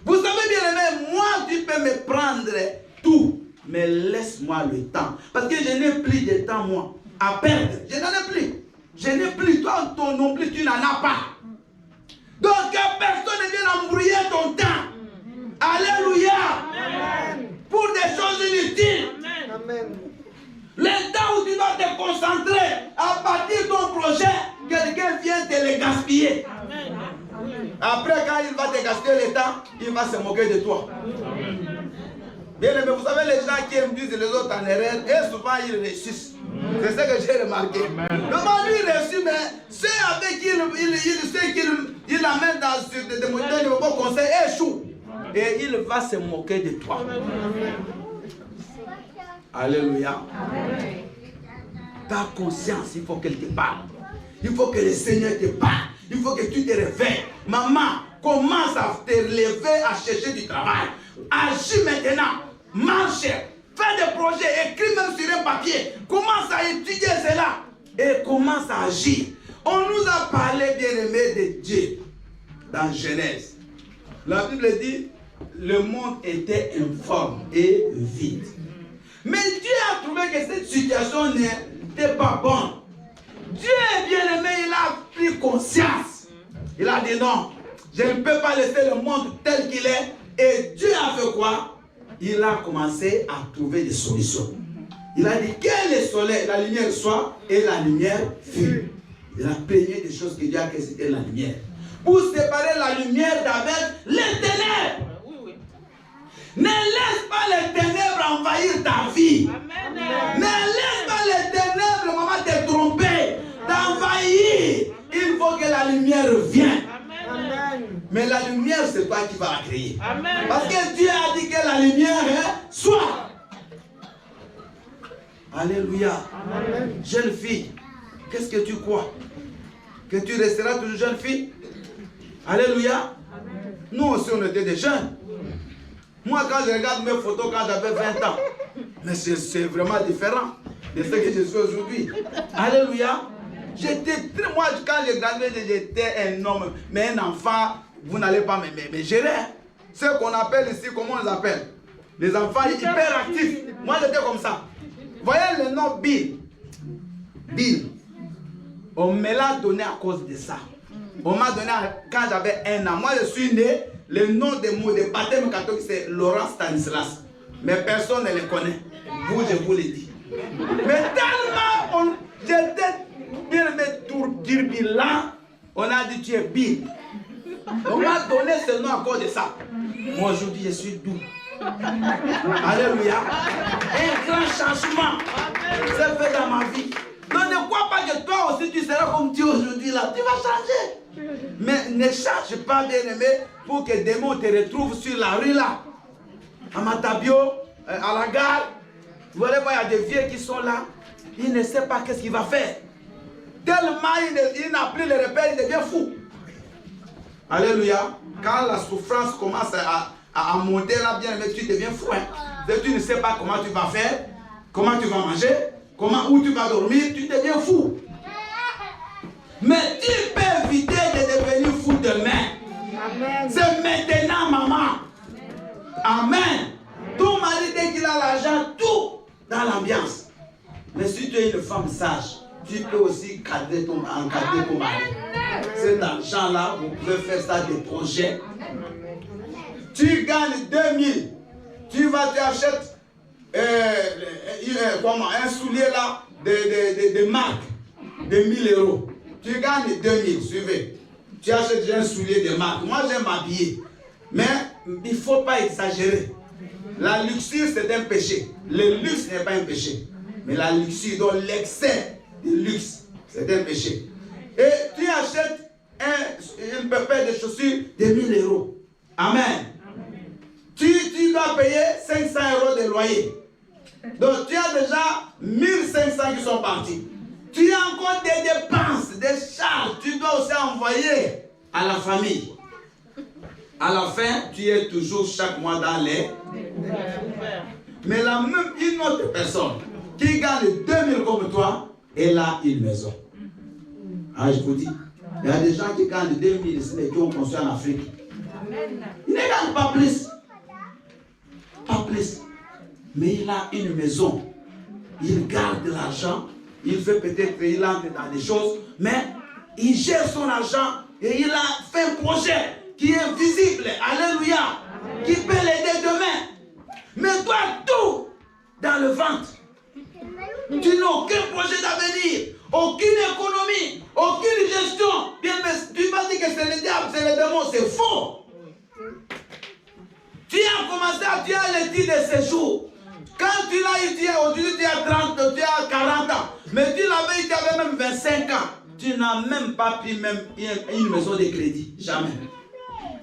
Vous savez bien aimé, moi tu peux me prendre tout, mais laisse-moi le temps. Parce que je n'ai plus de temps moi à perdre. Je n'en ai plus. Je n'ai plus. Toi non plus, tu n'en as pas. Donc que personne ne vienne embrouiller ton temps. Alléluia. des choses inutiles. Amen. Le temps où tu dois te concentrer à bâtir ton projet, quelqu'un vient te le gaspiller. Après, quand il va te gaspiller le temps, il va se moquer de toi. Bien aimé, vous savez, les gens qui induisent les autres en erreur, et souvent ils réussissent. C'est ce que j'ai remarqué. Comment lui réussit, mais ceux avec qui il amène dans des montagnes de bons conseils échouent. Et il va se moquer de toi. Alléluia. Ta conscience, il faut qu'elle te parle. Il faut que le Seigneur te parle. Il faut que tu te réveilles. Maman, commence à te lever à chercher du travail. Agis maintenant. Marche. Fais des projets. Écris même sur un papier. Commence à étudier cela. Et commence à agir. On nous a parlé, bien-aimé, de Dieu. Dans Genèse. La Bible dit, le monde était informe et vide. Mais Dieu a trouvé que cette situation n'était pas bonne. Dieu est bien aimé, il a pris conscience. Il a dit non, je ne peux pas laisser le monde tel qu'il est. Et Dieu a fait quoi? Il a commencé à trouver des solutions. Il a dit que le soleil, la lumière soit, et la lumière fut. Il a plaigné des choses que Dieu a créées, c'était la lumière. Pour séparer la lumière d'avec les ténèbres. Ne laisse pas les ténèbres envahir ta vie. Amen. Ne laisse pas les ténèbres, maman, te tromper, t'envahir. Il faut que la lumière vienne. Amen. Mais la lumière, c'est toi qui vas la créer. Amen. Parce que Dieu a dit que la lumière soit. Alléluia. Amen. Jeune fille, qu'est-ce que tu crois? Que tu resteras toujours jeune fille? Alléluia. Amen. Nous aussi, on était des jeunes. Moi, quand je regarde mes photos quand j'avais 20 ans, mais c'est vraiment différent de ce que je suis aujourd'hui. Alléluia. Moi, quand j'ai grandi, j'étais un homme, mais un enfant, vous n'allez pas me gérer. Ce qu'on appelle ici, comment on les appelle? Les enfants hyperactifs. Moi, j'étais comme ça. Vous voyez le nom Bill? Bill. On me l'a donné à cause de ça. On m'a donné quand j'avais 1 an. Moi, je suis né. Le nom de baptême catholique, c'est Laurent Stanislas. Mais personne ne le connaît. Vous, je vous le dis. Mais tellement, j'étais bien aimé pour dire Bilan, on a dit tu es Bill. On m'a donné ce nom à cause de ça. Moi, aujourd'hui, je suis doux. Alléluia. Un grand changement s'est fait dans ma vie. Donc ne crois pas que toi aussi tu seras comme Dieu aujourd'hui là. Tu vas changer. Mais ne change pas, bien aimé, pour que demain on te retrouve sur la rue là. À Matabio, à la gare. Vous voyez, il y a des vieux qui sont là. Il ne sait pas qu'est-ce qu'il va faire. Tellement il n'a plus le repère, il devient fou. Alléluia. Quand la souffrance commence à monter là, bien aimé, tu deviens fou. Hein. Tu ne sais pas comment tu vas faire, comment tu vas manger. Où tu vas dormir, tu deviens fou. Mais tu peux éviter de devenir fou demain. C'est maintenant, maman. Amen. Ton mari, dès qu'il a l'argent, tout dans l'ambiance. Mais si tu es une femme sage, tu peux aussi encadrer ton mari. Cet argent-là, vous pouvez faire ça des projets. Tu gagnes 2000. Tu vas t'acheter un soulier là de marque de 1000 euros. Tu gagnes 2000, suivez. Tu achètes un soulier de marque. Moi j'aime m'habiller. Mais il ne faut pas exagérer. La luxure c'est un péché. Le luxe n'est pas un péché. Mais la luxure, donc l'excès de luxe, c'est un péché. Et tu achètes une paire de chaussures de 1000 euros. Amen. Tu dois payer 500 euros de loyer. Donc tu as déjà 1500 qui sont partis. Tu as encore des dépenses, des charges. Tu dois aussi envoyer à la famille. À la fin, tu es toujours chaque mois dans les... Mais la même une autre personne qui gagne 2000 comme toi, elle a une maison. Ah, je vous dis, il y a des gens qui gagnent 2000, c'est qui ont construit en Afrique. Ils ne gagnent pas plus. Pas plus. Mais il a une maison. Il garde l'argent. Il fait peut-être, il entre dans des choses. Mais il gère son argent. Et il a fait un projet qui est visible. Alléluia. Qui peut l'aider demain. Mais toi, tout dans le ventre. Tu n'as aucun projet d'avenir, aucune économie, aucune gestion. Bien, mais tu vas dire que c'est le diable, c'est le démon, c'est faux. Tu as commencé à tuer les titres de séjour. Quand tu l'as eu, aujourd'hui tu as 30, tu as 40 ans. Mais tu l'avais eu, tu avais même 25 ans. Tu n'as même pas pris même une maison de crédit. Jamais.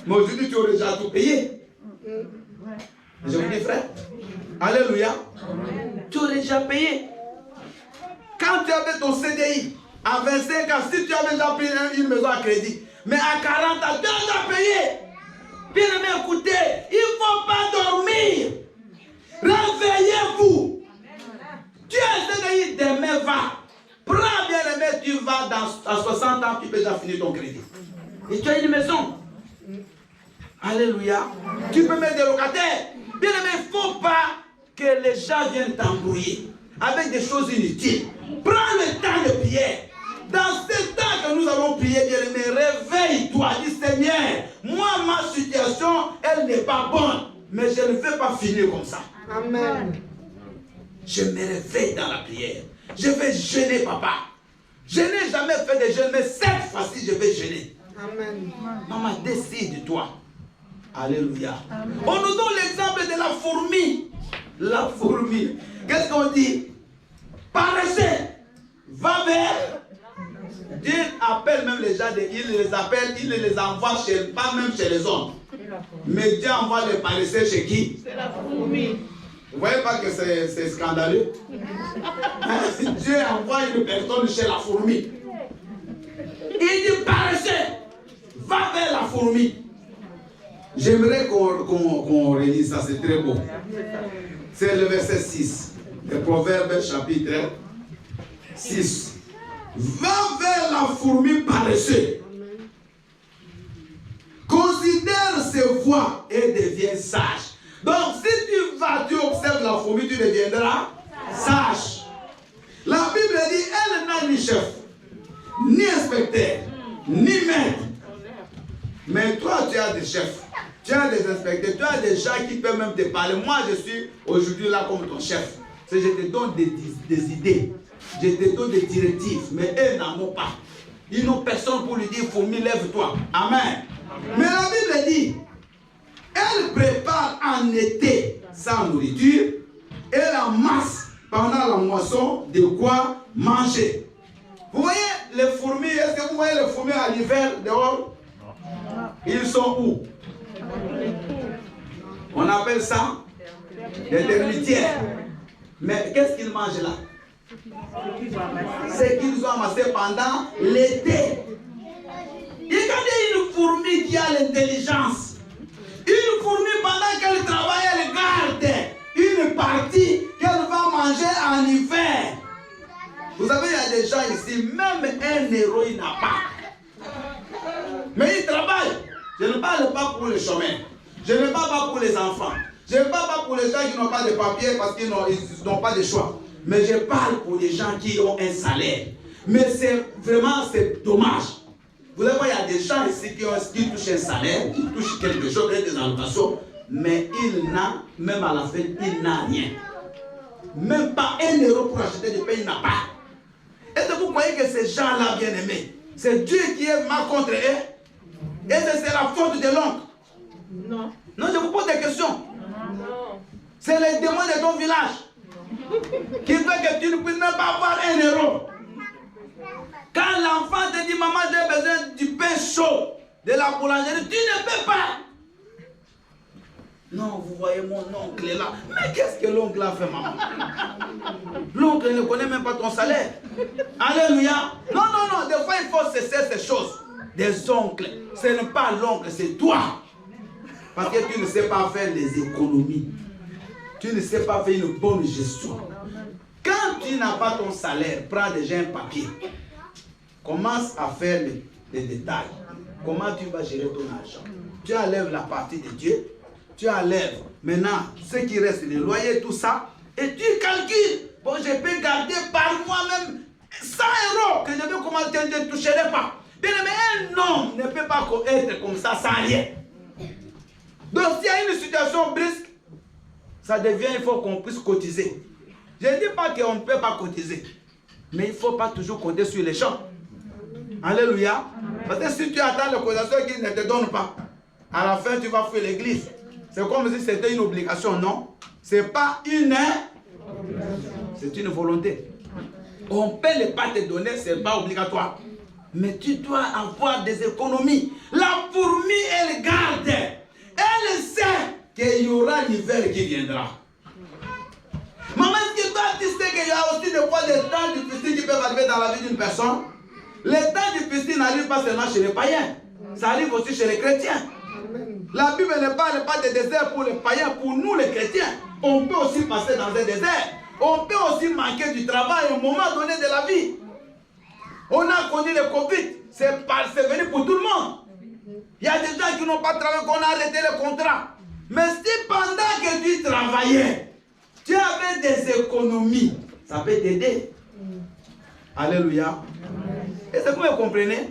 Mais aujourd'hui tu aurais déjà tout payé. Je vous dis frère. Alléluia. Tu aurais déjà payé. Quand tu avais ton CDI, à 25 ans, si tu avais déjà pris une maison à crédit, mais à 40 ans, tu as déjà payé. Bien aimé, écoutez, il ne faut pas dormir. Réveillez-vous. Tu as CDI, demain va. Prends bien aimé, tu vas à 60 ans, tu peux déjà finir ton crédit. Et tu as une maison. Alléluia. Tu peux mettre des locataires. Bien aimé, il ne faut pas que les gens viennent t'embrouiller avec des choses inutiles. Prends le temps de prière. Dans ce temps que nous allons prier, bien aimé, réveille-toi. Dis Seigneur, moi ma situation, elle n'est pas bonne. Mais je ne veux pas finir comme ça. Amen. Je me réveille dans la prière. Je vais jeûner, papa. Je n'ai jamais fait de jeûne, mais cette fois-ci, je vais jeûner. Amen. Maman, décide-toi. Alléluia. On nous donne l'exemple de la fourmi. La fourmi. Qu'est-ce qu'on dit? Paresseux. Va vers. Dieu appelle même les gens, il les appelle, il les envoie pas même chez les hommes. Mais Dieu envoie les paresseux chez qui? C'est la fourmi. Vous voyez pas que c'est scandaleux? Dieu envoie une personne chez la fourmi. Il dit paresseux, va vers la fourmi. J'aimerais qu'on relise ça, c'est très beau. C'est le verset 6. Le Proverbe chapitre 6. Va vers la fourmi paresseuse. Considère ses voies et deviens sage. Donc si tu vas, tu observes la fourmi, tu deviendras sage. La Bible dit, elle n'a ni chef, ni inspecteur, ni maître. Mais toi, tu as des chefs, tu as des inspecteurs, tu as des gens qui peuvent même te parler. Moi, je suis aujourd'hui là comme ton chef. C'est je te donne des idées, je te donne des directives, mais eux n'en ont pas. Ils n'ont personne pour lui dire, fourmi, lève-toi. Amen. Mais la Bible dit, elle prépare en été sa nourriture et la masse pendant la moisson de quoi manger. Vous voyez les fourmis, est-ce que vous voyez les fourmis à l'hiver dehors? Ils sont où? On appelle ça des termitières. Mais qu'est-ce qu'ils mangent là? C'est qu'ils ont amassé pendant l'été. Regardez une fourmi qui a l'intelligence. Une fourmi, pendant qu'elle travaille, elle garde une partie qu'elle va manger en hiver. Vous savez, il y a des gens ici, même un héros, il n'a pas. Mais il travaille. Je ne parle pas pour les chômeurs. Je ne parle pas pour les enfants. Je ne parle pas pour les gens qui n'ont pas de papier parce qu'ils n'ont pas de choix. Mais je parle pour les gens qui ont un salaire. Mais c'est vraiment, c'est dommage. Vous allez voir, il y a des gens ici qui touchent un salaire, qui touchent quelque chose, des allocations, mais il n'a, même à la fin, il n'a rien. Même pas 1 euro pour acheter du pain, il n'a pas. Est-ce que vous croyez que ces gens-là, bien aimés, c'est Dieu qui est mal contre eux? Est-ce que c'est la faute de l'oncle? Non. Non, je vous pose des questions. Non. C'est les démons de ton village qui fait que tu ne peux même pas avoir 1 euro. Quand l'enfant te dit, maman, j'ai besoin du pain chaud, de la boulangerie, tu ne peux pas. Non, vous voyez mon oncle est là. Mais qu'est-ce que l'oncle a fait, maman? L'oncle ne connaît même pas ton salaire. Alléluia. Non, non, non, des fois il faut cesser ces choses. Des oncles. Ce n'est pas l'oncle, c'est toi. Parce que tu ne sais pas faire les économies. Tu ne sais pas faire une bonne gestion. Quand tu n'as pas ton salaire, prends déjà un papier. Commence à faire les détails. Comment tu vas gérer ton argent? Tu enlèves la partie de Dieu. Tu enlèves maintenant ce qui reste, les loyers, tout ça. Et tu calcules. Bon, je peux garder par moi-même 100 euros que je vais commencer, je ne toucherai pas. Bien, mais un homme ne peut pas être comme ça sans rien. Donc, s'il y a une situation brisque, ça devient, il faut qu'on puisse cotiser. Je ne dis pas qu'on ne peut pas cotiser, mais il ne faut pas toujours compter sur les gens. Alléluia. Parce que si tu attends les cotisations qu'ils ne te donnent pas, à la fin tu vas fuir l'église. C'est comme si c'était une obligation, non? Ce n'est pas une c'est une volonté. On ne peut pas te donner, ce n'est pas obligatoire. Mais tu dois avoir des économies. La fourmi, elle garde. Elle sait qu'il y aura l'hiver qui viendra. Maman, est-ce que toi, tu sais qu'il y a aussi des fois des temps difficiles qui peuvent arriver dans la vie d'une personne? Les temps difficiles n'arrivent pas seulement chez les païens. Ça arrive aussi chez les chrétiens. La Bible ne parle pas de désert pour les païens. Pour nous, les chrétiens, on peut aussi passer dans un désert. On peut aussi manquer du travail à un moment donné de la vie. On a connu le Covid. C'est venu pour tout le monde. Il y a des gens qui n'ont pas travaillé, qu'on a arrêté le contrat. Mais si pendant que tu travaillais, tu avais des économies, ça peut t'aider. Alléluia. Est-ce que vous comprenez?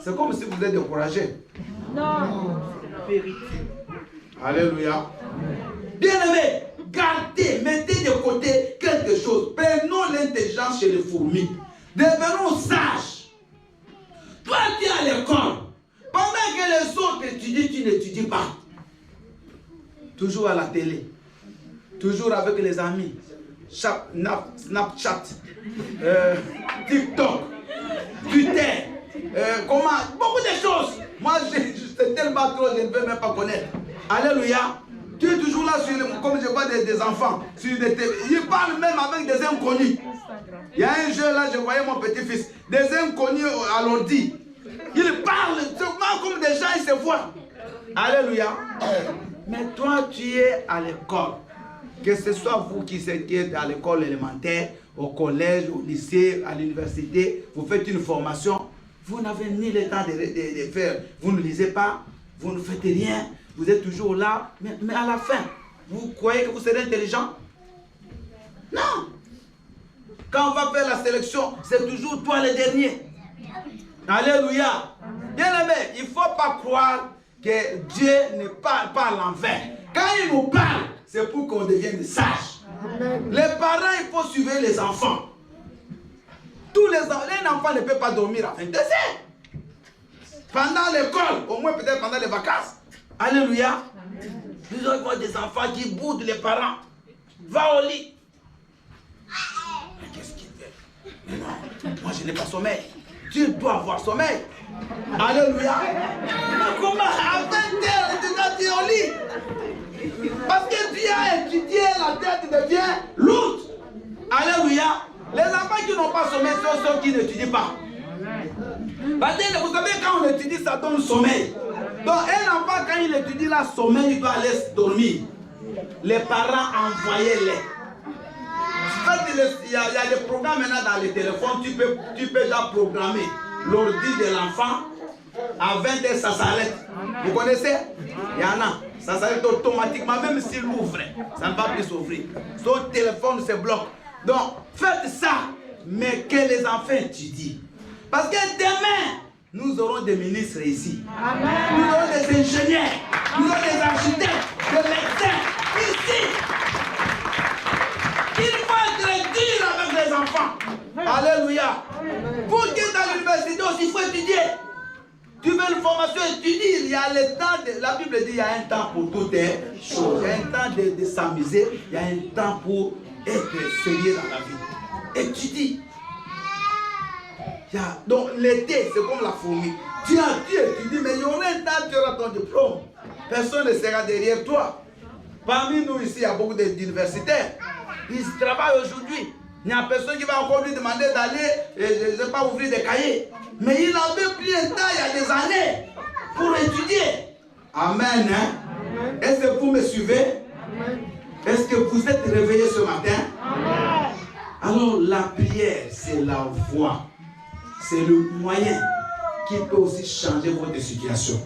C'est comme si vous êtes découragé. Non. C'est la vérité. Alléluia. Bien-aimés, gardez, mettez de côté quelque chose. Prenons l'intelligence chez les fourmis. Devenons sages. Toi, tu es à l'école. Pendant que les autres étudient, tu n'étudies pas. Toujours à la télé. Toujours avec les amis. Snapchat. TikTok. Twitter. Beaucoup de choses. Moi, c'est tellement trop, je ne peux même pas connaître. Alléluia. Tu es toujours là, comme je vois des enfants. Sur des télé. Ils parlent même avec des inconnus. Il y a un jeu là, je voyais mon petit-fils. Des inconnus à l'ordi. Ils parlent seulement comme des gens, ils se voient. Alléluia. Mais toi, tu es à l'école. Que ce soit vous qui êtes à l'école élémentaire, au collège, au lycée, à l'université, vous faites une formation, vous n'avez ni le temps de faire. Vous ne lisez pas, vous ne faites rien, vous êtes toujours là. Mais à la fin, vous croyez que vous serez intelligent? Non. Quand on va faire la sélection, c'est toujours toi le dernier. Alléluia. Bien aimé, il ne faut pas croire que Dieu ne parle pas à l'envers. Quand il nous parle, c'est pour qu'on devienne sage. Les parents, il faut suivre les enfants. Tous les enfants ne peuvent pas dormir à 22 heures. Pendant l'école, au moins peut-être pendant les vacances. Alléluia. Nous avons des enfants qui boudent les parents. Va au lit. Mais qu'est-ce qu'il fait? Mais non, moi je n'ai pas sommeil. Tu dois avoir sommeil. Alléluia. Mais comment à 20 heures tu es au lit? Parce que tu as étudié, la tête devient lourde. Alléluia. Les enfants qui n'ont pas sommeil sont ceux qui n'étudient pas. Parce que vous savez, quand on étudie, ça donne sommeil. Donc un enfant, quand il étudie la sommeil, il doit aller dormir. Les parents, envoyez-les. Il y a des programmes maintenant dans les téléphones, tu peux déjà programmer l'ordi de l'enfant. À 20h, ça s'arrête. Vous connaissez? Il y en a. Ça s'arrête automatiquement, même s'il ouvre. Ça ne va plus s'ouvrir. Son téléphone se bloque. Donc, faites ça. Mais que les enfants étudient. Parce que demain, nous aurons des ministres ici. Amen. Nous aurons des ingénieurs. Nous aurons des architectes, des médecins. Ici. Il faut être dur avec les enfants. Alléluia. Pour que dans l'université aussi, il faut étudier. Tu veux une formation, étudier. Il y a le temps, la Bible dit qu'il y a un temps pour toutes choses. Il y a un temps de s'amuser. Il y a un temps pour être sérieux dans la vie. Étudie. Donc l'été, c'est comme la fourmi. Tu étudies, mais il y aura un temps, tu auras ton diplôme. Personne ne sera derrière toi. Parmi nous ici, il y a beaucoup d'universitaires. Ils travaillent aujourd'hui. Il n'y a personne qui va encore lui demander d'aller, je ne sais pas, ouvrir des cahiers. Mais il avait pris un temps, il y a des années, pour étudier. Amen. Hein? Est-ce que vous me suivez? Est-ce que vous êtes réveillés ce matin? Amen. Alors la prière, c'est la voie. C'est le moyen qui peut aussi changer votre situation.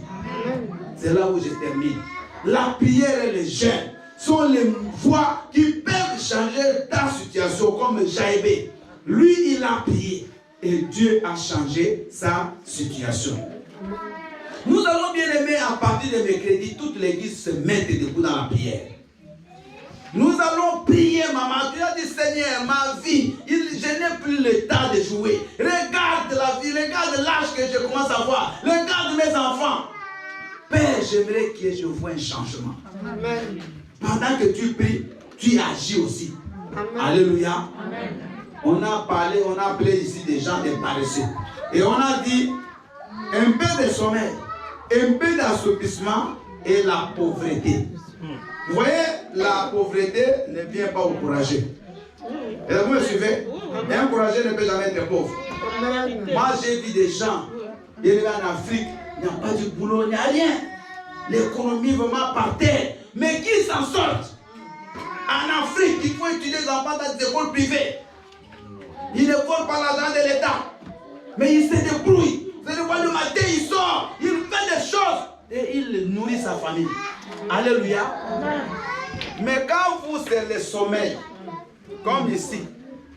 C'est là où je termine. La prière et le jeûne sont les voies qui peuvent changer ta situation, comme Jaïbé. Lui, il a prié et Dieu a changé sa situation. Nous allons bien aimer à partir de mercredi, toute l'église se mette debout dans la prière. Nous allons prier, maman. Tu as dit, Seigneur, ma vie, je n'ai plus le temps de jouer. Regarde la vie, regarde l'âge que je commence à avoir. Regarde mes enfants. Père, j'aimerais que je vois un changement. Amen. Pendant que tu pries, tu agis aussi. Amen. Alléluia. Amen. On a parlé, on a appelé ici des gens des paresseux. Et on a dit, un peu de sommeil, un peu d'assoupissement et la pauvreté. Vous voyez, la pauvreté ne vient pas encourager. Et vous me suivez? Et encourager ne peut jamais être pauvre. Moi, j'ai vu des gens, il y a en Afrique, il n'y a pas de boulot, il n'y a rien. L'économie vraiment par terre. Mais qui s'en sortent? En Afrique, il faut étudier les enfants dans des écoles privées. Ils ne volent pas l'argent de l'État. Mais ils se débrouillent. Vous allez voir, le matin, il sort, il fait des choses. Et il nourrit sa famille. Alléluia. Mais quand vous, c'est le sommeil, comme ici,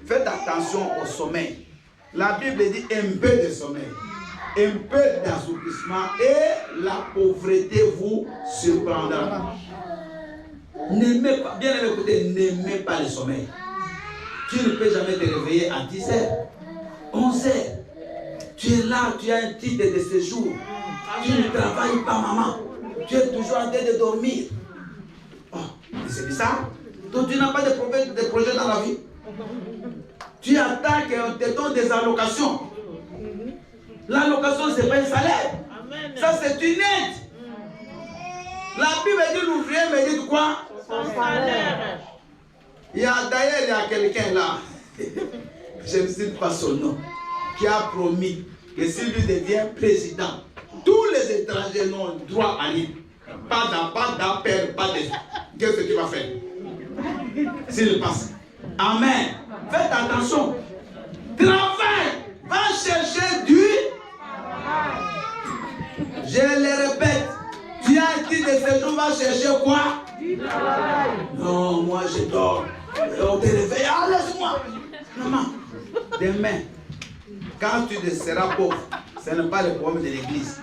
faites attention au sommeil. La Bible dit un peu de sommeil, un peu d'assouplissement et la pauvreté vous surprendra. N'aimez pas, bien écoutez, n'aimez pas le sommeil. Tu ne peux jamais te réveiller à 10h, 11h. Tu es là, tu as un titre de séjour. Tu ne travailles pas, maman. Tu es toujours en train de dormir. Oh, c'est bizarre. Donc tu n'as pas de projet dans la vie. Tu attends qu'on te donne des allocations. L'allocation, ce n'est pas un salaire. Ça, c'est une aide. La Bible dit l'ouvrier me dit quoi? Son salaire. D'ailleurs, il y a quelqu'un là, je ne sais pas son nom, qui a promis que s'il lui devient président, tous les étrangers n'ont droit à lui. Pas d'appel, pas de... Qu'est-ce que tu vas faire s'il passe? Amen. Faites attention. Travaille. Va chercher du... Je le répète. Tu as un titre de séjour, va chercher quoi? Du travail. Non, moi je dors. On te réveille. Ah, laisse-moi. Maman, demain, quand tu seras pauvre, ce n'est pas le problème de l'église.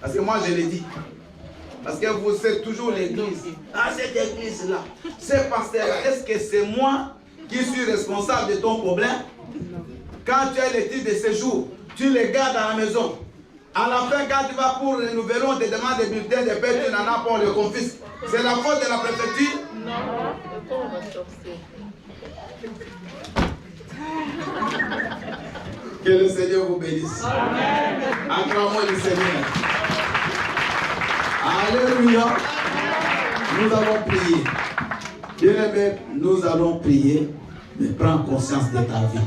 Parce que moi je l'ai dit. Parce que vous êtes toujours l'église. Ah, cette église-là, c'est pasteur-là. Est-ce que c'est moi qui suis responsable de ton problème? Quand tu as les titres de séjour, tu les gardes à la maison. À la fin, quand tu vas pour renouveler, on te demande des bulletins de paie, tu n'en as pas, on les confisque. C'est la faute de la préfecture? Non, on va sortir. Que le Seigneur vous bénisse. Amen. Acclamons le Seigneur. Alléluia. Nous allons prier. Bien-aimé, nous allons prier, mais prends conscience de ta vie.